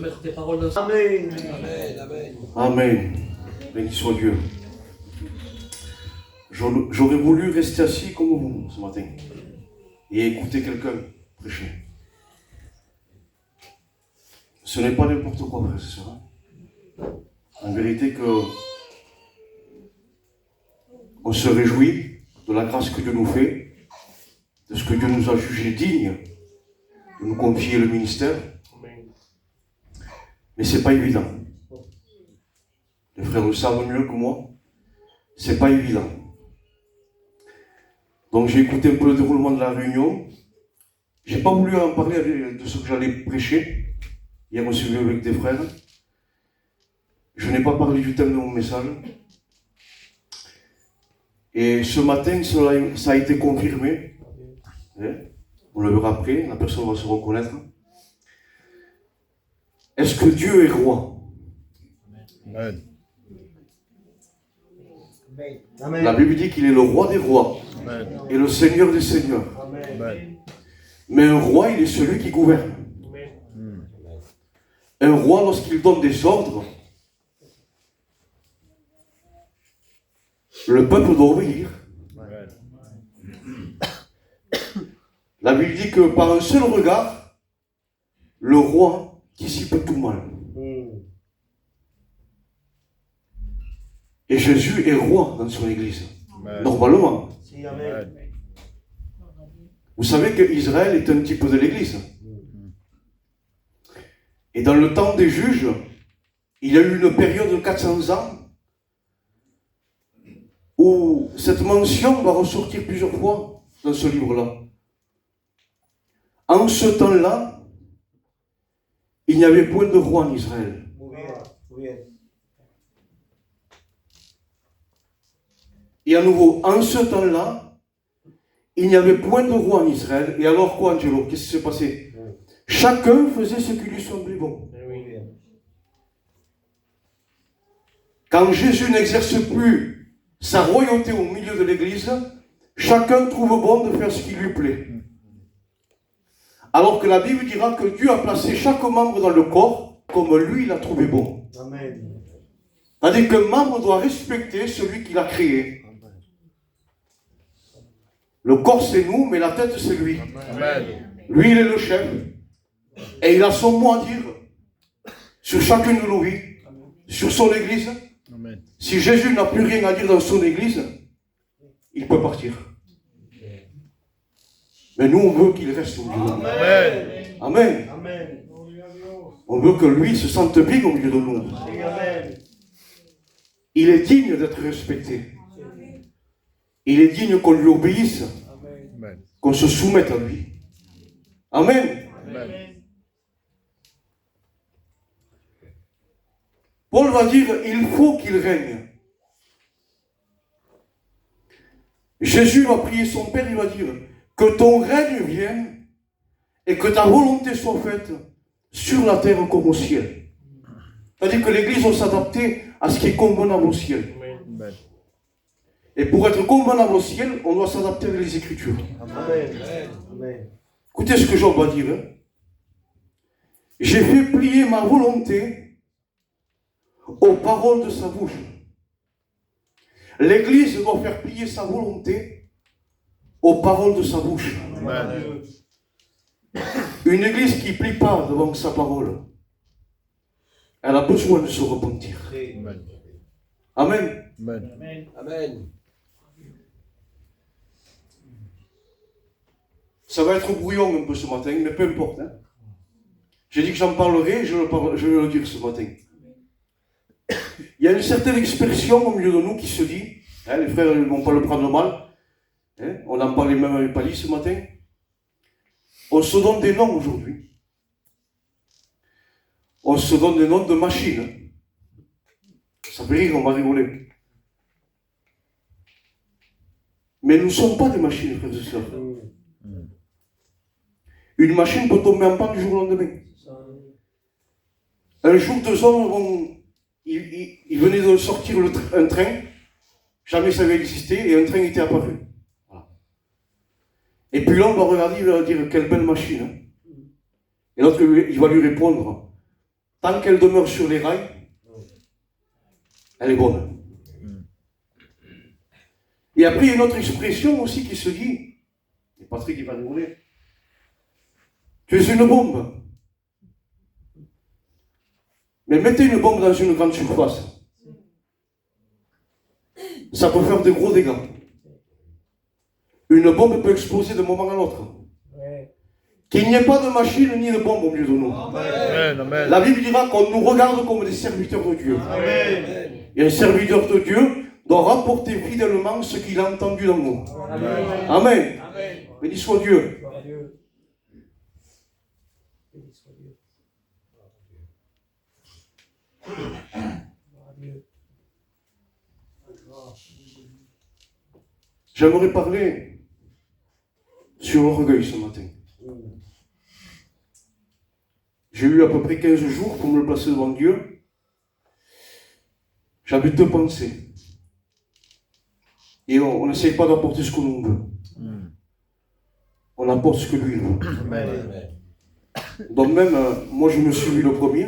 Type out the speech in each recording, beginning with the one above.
mettre tes paroles dans Amen. Amen, amen. Amen. Béni soit Dieu. J'aurais voulu rester assis comme vous ce matin et écouter quelqu'un prêcher. Ce n'est pas n'importe quoi, frère et sœurs. En vérité que on se réjouit de la grâce que Dieu nous fait, de ce que Dieu nous a jugé digne de nous confier le ministère. Mais c'est pas évident. Les frères le savent mieux que moi. C'est pas évident. Donc j'ai écouté un peu le déroulement de la réunion. J'ai pas voulu en parler de ce que j'allais prêcher. Hier on s'est vu avec des frères. Je n'ai pas parlé du thème de mon message. Et ce matin, ça a été confirmé. On le verra après, la personne va se reconnaître. Est-ce que Dieu est roi? Amen. La Bible dit qu'il est le roi des rois. Amen. Et le Seigneur des seigneurs. Amen. Mais un roi, il est celui qui gouverne. Un roi, lorsqu'il donne des ordres, le peuple doit obéir. Amen. La Bible dit que par un seul regard, le roi dissipe tout mal. Et Jésus est roi dans son église. Amen. Normalement. Amen. Vous savez qu'Israël est un type de l'église. Et dans le temps des juges, il y a eu une période de 400 ans où cette mention va ressortir plusieurs fois dans ce livre-là. En ce temps-là, il n'y avait point de roi en Israël. Et à nouveau, en ce temps-là, il n'y avait point de roi en Israël. Et alors quoi, Angelo? Qu'est-ce qui s'est passé? Chacun faisait ce qui lui semblait bon. Quand Jésus n'exerce plus sa royauté au milieu de l'église, chacun trouve bon de faire ce qui lui plaît. Alors que la Bible dira que Dieu a placé chaque membre dans le corps comme lui l'a trouvé bon. Amen. C'est-à-dire qu'un membre doit respecter celui qui l'a créé. Le corps c'est nous, mais la tête c'est lui. Amen. Lui il est le chef. Et il a son mot à dire sur chacune de nos vies, sur son église. Amen. Si Jésus n'a plus rien à dire dans son église, il peut partir. Mais nous, on veut qu'il reste au milieu de nous. Amen. Amen. Amen. On veut que lui se sente bien au milieu de nous. Amen. Il est digne d'être respecté. Il est digne qu'on lui obéisse, Amen. qu'on se soumette à lui. Amen. Amen. Paul va dire, il faut qu'il règne. Jésus va prier son Père, il va dire, que ton règne vienne et que ta volonté soit faite sur la terre comme au ciel. C'est-à-dire que l'Église va s'adapter à ce qui est convenable au ciel. Amen. Et pour être convenable au ciel, on doit s'adapter avec les Écritures. Amen. Amen. Écoutez ce que Job va dire. J'ai fait plier ma volonté aux paroles de sa bouche. L'Église doit faire plier sa volonté aux paroles de sa bouche. Amen. Une Église qui ne plie pas devant sa parole, elle a besoin de se repentir. Amen. Amen. Amen. Amen. Ça va être brouillon un peu ce matin, mais peu importe. Hein. J'ai dit que j'en parlerai, je vais le dire ce matin. Il y a une certaine expression au milieu de nous qui se dit, hein, les frères ne vont pas le prendre mal, hein, on en parlait même avec Pali ce matin, on se donne des noms aujourd'hui. On se donne des noms de machines. Ça fait rire, on va rigoler. Mais nous ne sommes pas des machines, frères et sœurs. Une machine peut tomber en panne du jour au lendemain. Un jour, deux hommes ils venaient de sortir un train, jamais ça avait existé, et un train était apparu. Voilà. Et puis l'homme va regarder, il va dire quelle belle machine. Hein. Et l'autre, il va lui répondre, tant qu'elle demeure sur les rails, elle est bonne. Et après, il y a une autre expression aussi qui se dit, et Patrick il va rigoler, tu es une bombe. Mais mettez une bombe dans une grande surface. Ça peut faire de gros dégâts. Une bombe peut exploser d'un moment à l'autre. Qu'il n'y ait pas de machine ni de bombe au milieu de nous. Amen. Amen. La Bible dira qu'on nous regarde comme des serviteurs de Dieu. Amen. Et un serviteur de Dieu doit rapporter fidèlement ce qu'il a entendu dans nous. Amen. Amen. Amen. Béni soit Dieu. Gloire à Dieu. Béni soit Dieu. Gloire à Dieu. J'aimerais parler sur l'orgueil ce matin. J'ai eu à peu près 15 jours pour me le placer devant Dieu. J'avais deux pensées. Et on n'essaye pas d'apporter ce que l'on veut. On apporte ce que lui veut. Amen. Donc même, moi je me suis vu le premier.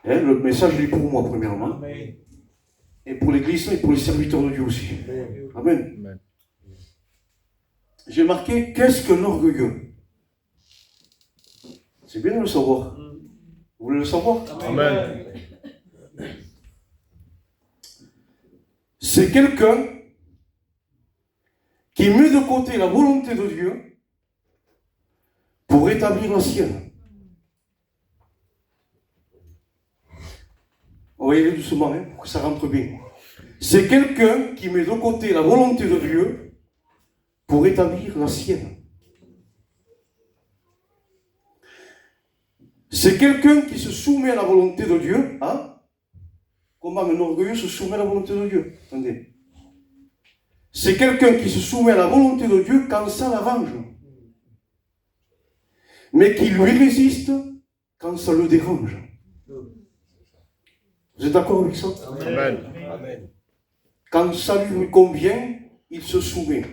Hein, le message il est pour moi premièrement. Amen. Et pour l'Église et pour les serviteurs de Dieu aussi. Amen. Amen. J'ai marqué, qu'est-ce qu'un orgueilleux? C'est bien de le savoir. Vous voulez le savoir? Amen. C'est quelqu'un qui met de côté la volonté de Dieu pour établir la sienne. On va y aller doucement, hein, pour que ça rentre bien. C'est quelqu'un qui met de côté la volonté de Dieu pour établir la sienne. C'est quelqu'un qui se soumet à la volonté de Dieu. Hein? Comment un orgueilleux se soumet à la volonté de Dieu? Attendez. C'est quelqu'un qui se soumet à la volonté de Dieu quand ça l'arrange. Mais qui lui résiste quand ça le dérange. Vous êtes d'accord avec ça? Amen. Amen. Quand ça lui convient, il se soumet.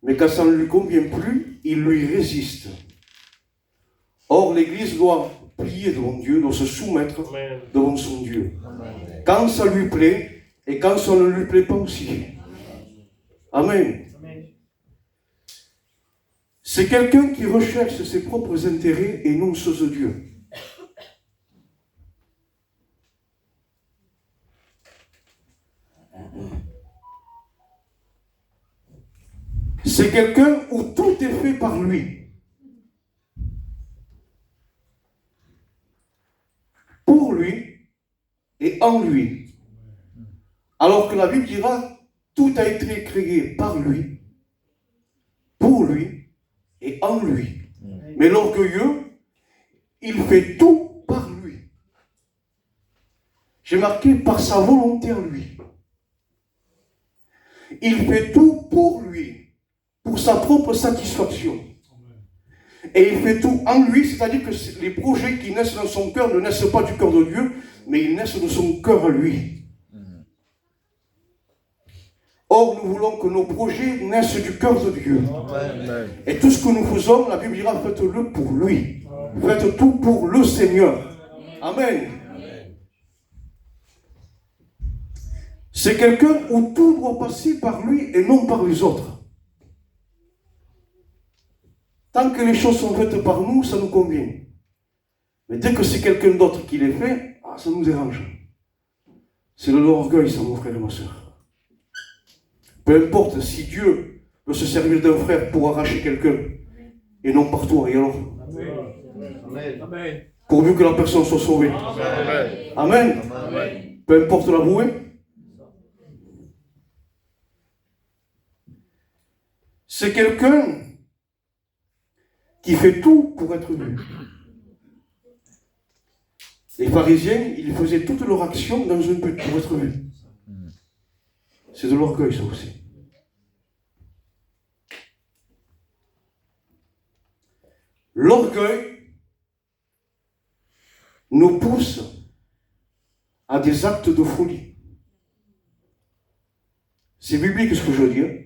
Mais quand ça ne lui convient plus, il lui résiste. Or, l'Église doit plier devant Dieu, doit se soumettre devant son Dieu. Quand ça lui plaît et quand ça ne lui plaît pas aussi. Amen. Amen. C'est quelqu'un qui recherche ses propres intérêts et non ceux de Dieu. C'est quelqu'un où tout est fait par lui. Pour lui et en lui. Alors que la Bible dira, tout a été créé par lui, pour lui et en lui. Mais l'orgueilleux, il fait tout par lui. J'ai marqué par sa volonté en lui. Il fait tout pour lui, pour sa propre satisfaction. Et il fait tout en lui, c'est-à-dire que les projets qui naissent dans son cœur ne naissent pas du cœur de Dieu, mais ils naissent de son cœur à lui. Or, nous voulons que nos projets naissent du cœur de Dieu. Amen. Et tout ce que nous faisons, la Bible dira, faites-le pour lui. Faites tout pour le Seigneur. Amen. C'est quelqu'un où tout doit passer par lui et non par les autres. Tant que les choses sont faites par nous, ça nous convient. Mais dès que c'est quelqu'un d'autre qui les fait, ça nous dérange. C'est de l'orgueil, ça, mon frère et ma soeur. Peu importe, si Dieu peut se servir d'un frère pour arracher quelqu'un, et non par toi, et alors? Amen. Amen. Pourvu que la personne soit sauvée. Amen. Amen. Amen. Peu importe la bouée. C'est quelqu'un qui fait tout pour être vu. Les pharisiens, ils faisaient toute leur action dans un but pour être vus. C'est de l'orgueil, ça aussi. L'orgueil nous pousse à des actes de folie. C'est biblique ce que je dis. Hein.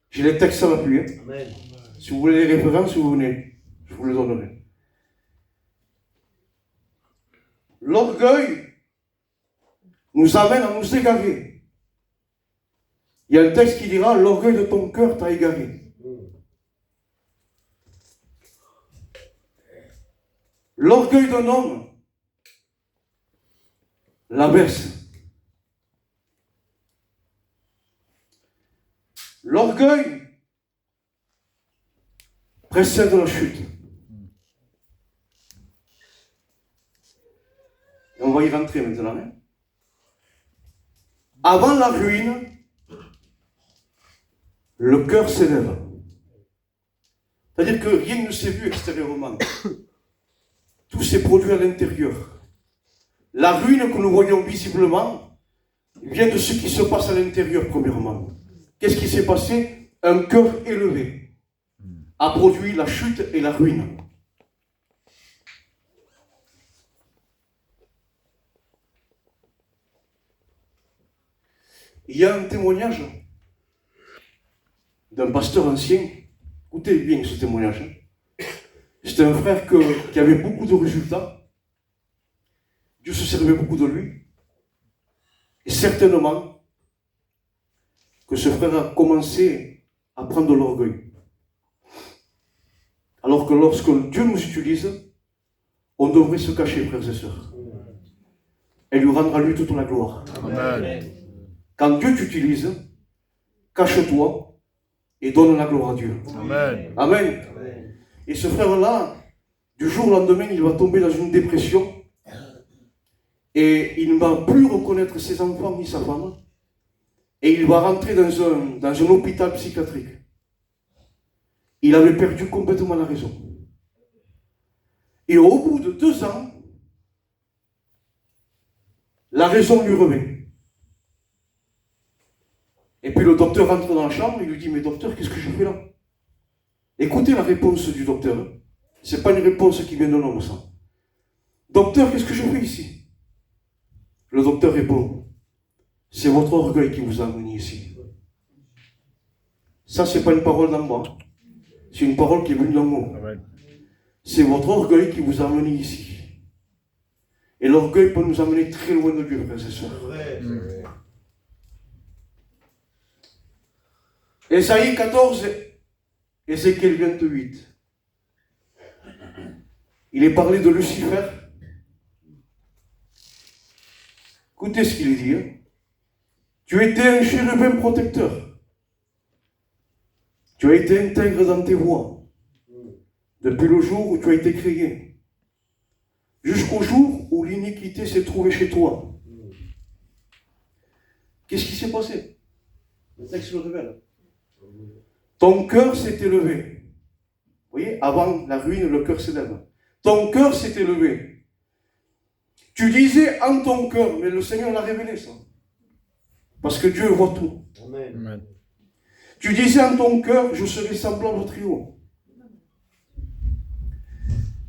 J'ai les textes à l'appui. Hein. Amen. Si vous voulez les références, vous venez. Je vous les donnerai. l'orgueil nous amène à nous égarer. Il y a un texte qui dira, l'orgueil de ton cœur t'a égaré. L'orgueil d'un homme l'abaisse. L'orgueil précède la chute. Et on va y rentrer maintenant. Hein? Avant la ruine, le cœur s'élève. C'est-à-dire que rien ne s'est vu extérieurement. Tout s'est produit à l'intérieur. La ruine que nous voyons visiblement vient de ce qui se passe à l'intérieur, premièrement. Qu'est-ce qui s'est passé? Un cœur élevé a produit la chute et la ruine. Il y a un témoignage d'un pasteur ancien. Écoutez bien ce témoignage. C'était un frère qui avait beaucoup de résultats. Dieu se servait beaucoup de lui. Et certainement que ce frère a commencé à prendre de l'orgueil. Alors que lorsque Dieu nous utilise, on devrait se cacher, frères et sœurs. Et lui rendre à lui toute la gloire. Amen. Quand Dieu t'utilise, cache-toi et donne la gloire à Dieu. Amen. Amen. Et ce frère-là, du jour au lendemain, il va tomber dans une dépression. Et il ne va plus reconnaître ses enfants ni sa femme. Et il va rentrer dans un hôpital psychiatrique. Il avait perdu complètement la raison. Et au bout de 2 ans, la raison lui revient. Et puis le docteur rentre dans la chambre et lui dit, mais docteur, qu'est-ce que je fais là? Écoutez la réponse du docteur. Ce n'est pas une réponse qui vient d'un homme, ça. Docteur, qu'est-ce que je fais ici? Le docteur répond, c'est votre orgueil qui vous a amené ici. Ça, ce n'est pas une parole d'en bas. C'est une parole qui est venue d'en haut. C'est votre orgueil qui vous a amené ici. Et l'orgueil peut nous amener très loin de Dieu, frères et sœurs. Ésaïe 14, Ézéchiel 28. Il est parlé de Lucifer. Écoutez ce qu'il dit. Hein. Tu étais un chérubin protecteur. Tu as été intègre dans tes voies. Depuis le jour où tu as été créé. Jusqu'au jour où l'iniquité s'est trouvée chez toi. Qu'est-ce qui s'est passé? Le texte le révèle. Ton cœur s'est élevé. Vous voyez, avant la ruine, le cœur s'élève. Ton cœur s'est élevé. Tu disais en ton cœur, mais le Seigneur l'a révélé ça. Parce que Dieu voit tout. Amen. Tu disais en ton cœur, je serai semblable au Très-Haut.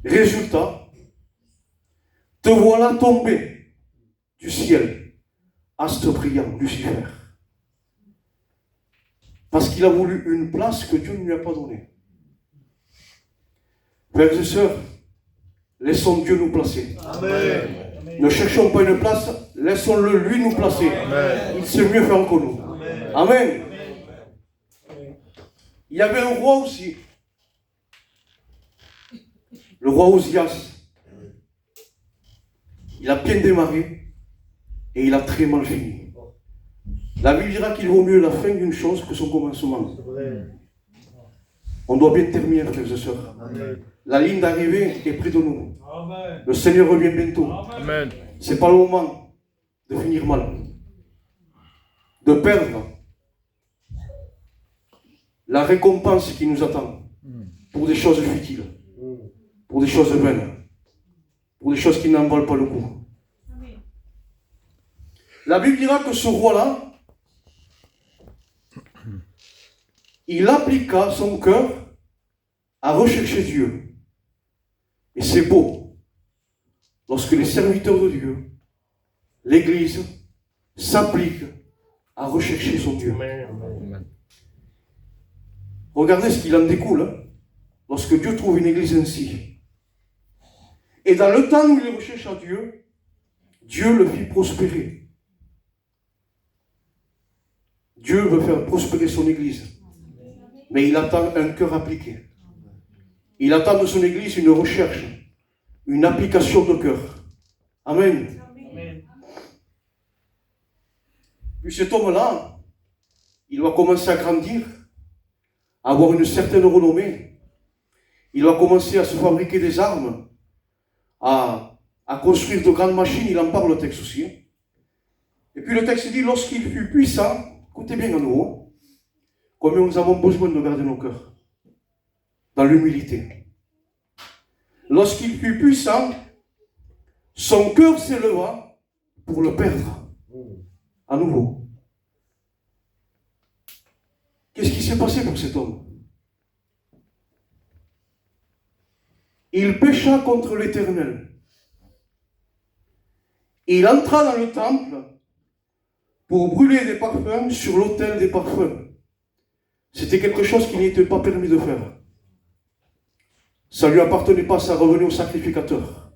Résultat, te voilà tombé du ciel, astre brillant, Lucifer. Parce qu'il a voulu une place que Dieu ne lui a pas donnée. Frères et sœurs, laissons Dieu nous placer. Amen. Ne cherchons pas une place, laissons-le lui nous placer. Amen. Il sait mieux faire que nous. Amen. Il y avait un roi aussi. Le roi Osias. Il a bien démarré et il a très mal fini. La Bible dira qu'il vaut mieux la fin d'une chose que son commencement. On doit bien terminer, frères et sœurs. La ligne d'arrivée est près de nous. Amen. Le Seigneur revient bientôt. Amen. Ce n'est pas le moment de finir mal. De perdre la récompense qui nous attend pour des choses futiles, pour des choses vaines, pour des choses qui n'en valent pas le coup. La Bible dira que ce roi-là, il appliqua son cœur à rechercher Dieu. Et c'est beau, lorsque les serviteurs de Dieu, l'Église, s'appliquent à rechercher son Dieu. Amen. Regardez ce qu'il en découle, hein, lorsque Dieu trouve une Église ainsi. Et dans le temps où il recherche à Dieu, Dieu le fit prospérer. Dieu veut faire prospérer son Église. Mais il attend un cœur appliqué. Il attend de son Église une recherche, une application de cœur. Amen. Amen. Puis cet homme-là, il va commencer à grandir, à avoir une certaine renommée. Il va commencer à se fabriquer des armes, à construire de grandes machines. Il en parle, le texte aussi. Et puis le texte dit, lorsqu'il fut puissant, écoutez bien à nouveau, combien nous avons besoin de garder nos cœurs dans l'humilité. Lorsqu'il fut puissant, son cœur s'éleva pour le perdre. À nouveau. Qu'est-ce qui s'est passé pour cet homme? Il pécha contre l'Éternel. Il entra dans le temple pour brûler des parfums sur l'autel des parfums. C'était quelque chose qui n'était pas permis de faire. Ça ne lui appartenait pas, ça revenait au sacrificateur.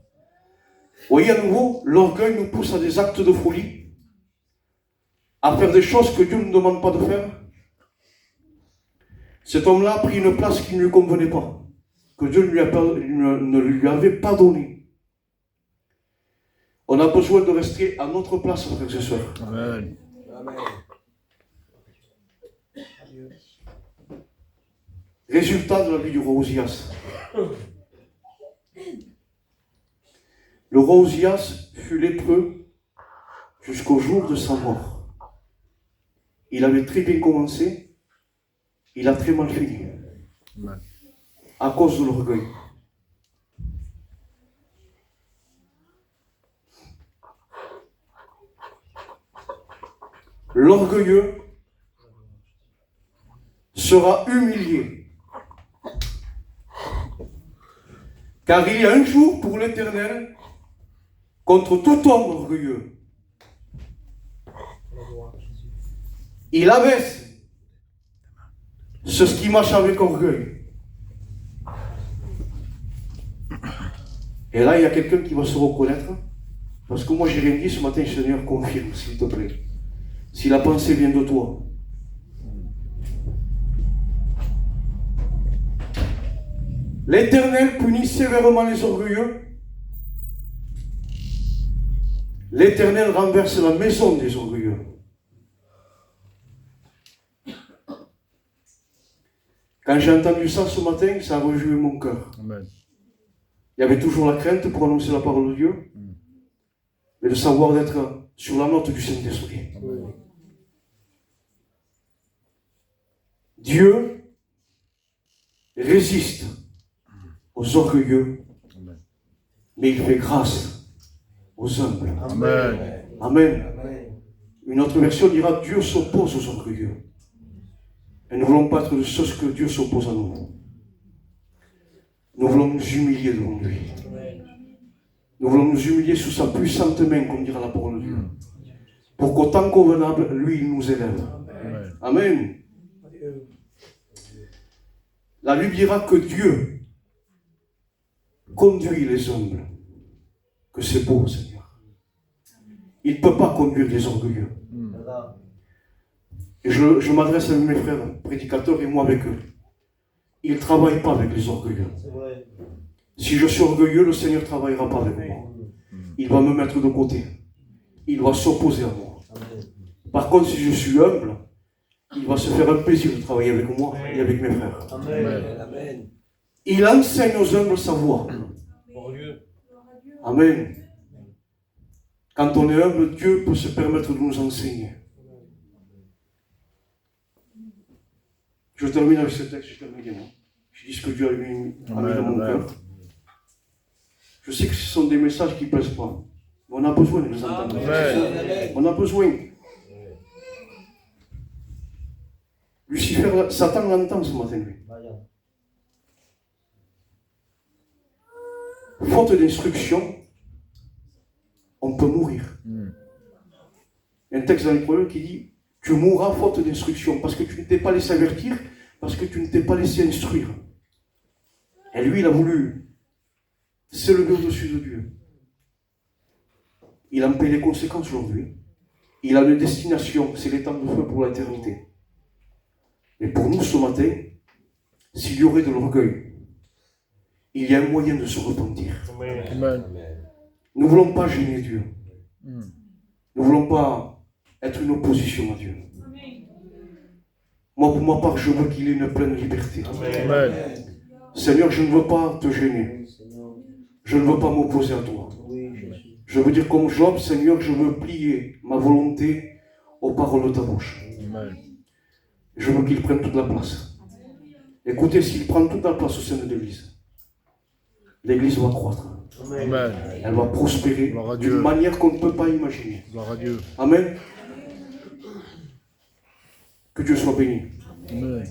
Vous voyez à nouveau, l'orgueil nous pousse à des actes de folie, à faire des choses que Dieu ne nous demande pas de faire. Cet homme-là a pris une place qui ne lui convenait pas, que Dieu ne lui avait pas donnée. On a besoin de rester à notre place, frères et sœurs. Amen. Amen. Résultat de la vie du roi Ozias. Le roi Ozias fut lépreux jusqu'au jour de sa mort. Il avait très bien commencé, il a très mal fini. Amen. À cause de l'orgueil. L'orgueilleux sera humilié. Car il y a un jour pour l'Éternel contre tout homme orgueilleux. Il abaisse ce qui marche avec orgueil. Et là, il y a quelqu'un qui va se reconnaître. Parce que moi, j'ai rien dit ce matin, Seigneur, confirme, s'il te plaît. Si la pensée vient de toi. L'Éternel punit sévèrement les orgueilleux. L'Éternel renverse la maison des orgueilleux. Quand j'ai entendu ça ce matin, ça a rejoui mon cœur. Amen. Il y avait toujours la crainte pour annoncer la parole de Dieu, mais de savoir d'être sur la note du Saint-Esprit. Dieu résiste aux orgueilleux, mais il fait grâce aux humbles. Amen. Amen. Une autre version dira Dieu s'oppose aux orgueilleux. Et nous ne voulons pas être de ceux que Dieu s'oppose à nous. Nous voulons nous humilier devant lui. Nous voulons nous humilier sous sa puissante main, comme dira la parole de Dieu. Pour qu'au temps convenable, lui, il nous élève. Amen. La Bible dira que Dieu conduit les humbles. Que c'est beau, Seigneur. Il ne peut pas conduire les orgueilleux. Et je m'adresse à mes frères prédicateurs et moi avec eux. Il ne travaille pas avec les orgueilleux. Si je suis orgueilleux, le Seigneur ne travaillera pas avec moi. Il va me mettre de côté. Il va s'opposer à moi. Par contre, si je suis humble, il va se faire un plaisir de travailler avec moi et avec mes frères. Amen. Il enseigne aux humbles sa voie. Amen. Quand on est humble, Dieu peut se permettre de nous enseigner. Je termine avec ce texte, je termine. Je dis ce que Dieu a mis dans mon cœur. Je sais que ce sont des messages qui ne plaisent pas. Mais on a besoin de les entendre. On a besoin. Lucifer, Satan l'entend ce matin. Faute d'instruction, on peut mourir. Il y a un texte dans les Proverbes qui dit tu mourras faute d'instruction parce que tu ne t'es pas laissé avertir, parce que tu ne t'es pas laissé instruire. Et lui, il a voulu s'élever au-dessus de Dieu. Il en paie les conséquences aujourd'hui. Il a une destination, c'est les temps de feu pour l'éternité. Et pour nous ce matin, s'il y aurait de l'orgueil, il y a un moyen de se repentir. Amen. Nous ne voulons pas gêner Dieu. Mm. Nous ne voulons pas être une opposition à Dieu. Moi, pour ma part, je veux qu'il ait une pleine liberté. Amen. Seigneur, je ne veux pas te gêner. Je ne veux pas m'opposer à toi. Je veux dire comme Job, Seigneur, je veux plier ma volonté aux paroles de ta bouche. Amen. Je veux qu'il prenne toute la place. Écoutez, s'il prend toute la place au sein de l'Église, l'Église va croître. Amen. Elle va prospérer Gloire à d'une Dieu. manière qu'on ne peut pas imaginer. Gloire à Dieu. Amen. Que Dieu soit béni. Amen.